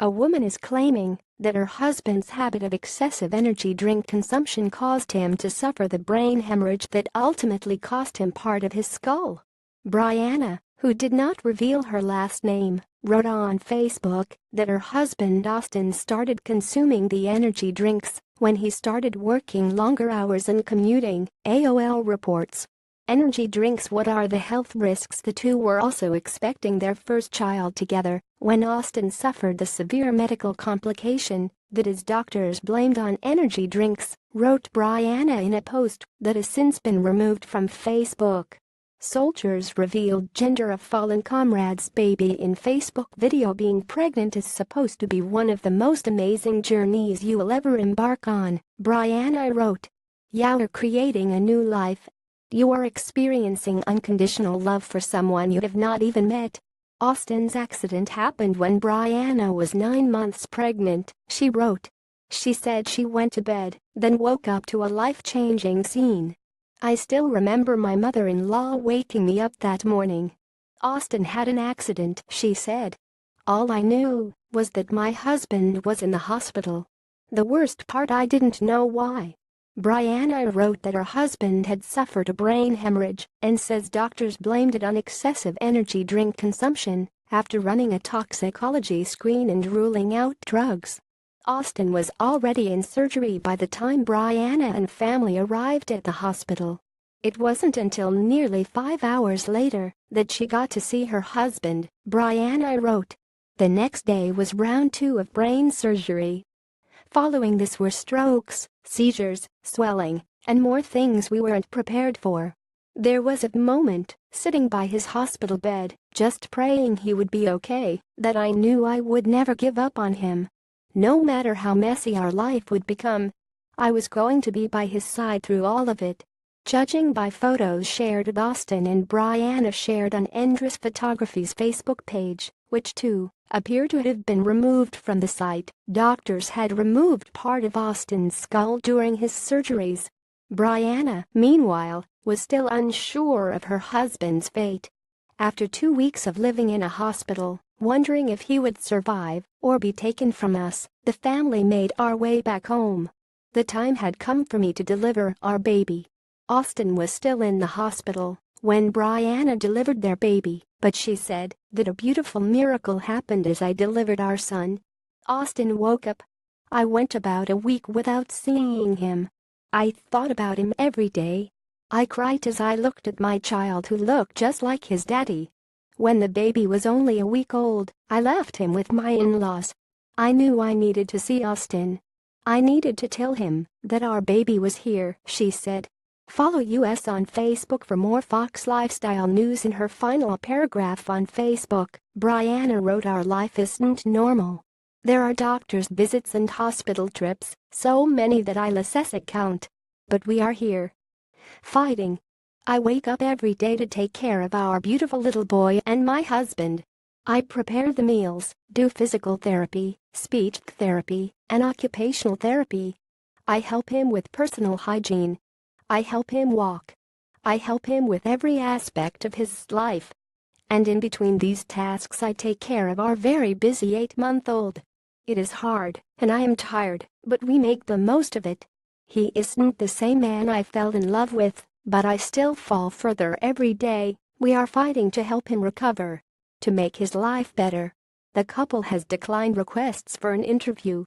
A woman is claiming that her husband's habit of excessive energy drink consumption caused him to suffer the brain hemorrhage that ultimately cost him part of his skull. Brianna, who did not reveal her last name, wrote on Facebook that her husband Austin started consuming the energy drinks when he started working longer hours and commuting, AOL reports. Energy drinks. What are the health risks? The two were also expecting their first child together when Austin suffered the severe medical complication that his doctors blamed on energy drinks, wrote Brianna in a post that has since been removed from Facebook. Soldiers revealed gender of fallen comrade's baby in Facebook video. Being pregnant is supposed to be one of the most amazing journeys you will ever embark on, Brianna wrote. You're creating a new life. You are experiencing unconditional love for someone you have not even met. Austin's accident happened when Brianna was 9 months pregnant, she wrote. She said she went to bed, then woke up to a life-changing scene. I still remember my mother-in-law waking me up that morning. Austin had an accident, she said. All I knew was that my husband was in the hospital. The worst part, I didn't know why. Brianna wrote that her husband had suffered a brain hemorrhage and says doctors blamed it on excessive energy drink consumption after running a toxicology screen and ruling out drugs. Austin was already in surgery by the time Brianna and family arrived at the hospital. It wasn't until nearly 5 hours later that she got to see her husband, Brianna wrote. The next day was round 2 of brain surgery. Following this were strokes, seizures, swelling, and more things we weren't prepared for. There was a moment, sitting by his hospital bed, just praying he would be okay, that I knew I would never give up on him. No matter how messy our life would become, I was going to be by his side through all of it. Judging by photos shared, Austin and Brianna shared on Endress Photography's Facebook page, which too appear to have been removed from the site. Doctors had removed part of Austin's skull during his surgeries. Brianna, meanwhile, was still unsure of her husband's fate. After 2 weeks of living in a hospital, wondering if he would survive or be taken from us, the family made our way back home. The time had come for me to deliver our baby. Austin was still in the hospital when Brianna delivered their baby, but she said that a beautiful miracle happened as I delivered our son. Austin woke up. I went about a week without seeing him. I thought about him every day. I cried as I looked at my child who looked just like his daddy. When the baby was only a week old, I left him with my in-laws. I knew I needed to see Austin. I needed to tell him that our baby was here, she said. Follow us on Facebook for more Fox lifestyle news. In her final paragraph on Facebook, Brianna wrote, our life isn't normal. There are doctor's visits and hospital trips, so many that I lose count. But we are here. Fighting. I wake up every day to take care of our beautiful little boy and my husband. I prepare the meals, do physical therapy, speech therapy, and occupational therapy. I help him with personal hygiene. I help him walk. I help him with every aspect of his life. And in between these tasks I take care of our very busy 8-month-old. It is hard, and I am tired, but we make the most of it. He isn't the same man I fell in love with, but I still fall further every day. We are fighting to help him recover, to make his life better. The couple has declined requests for an interview.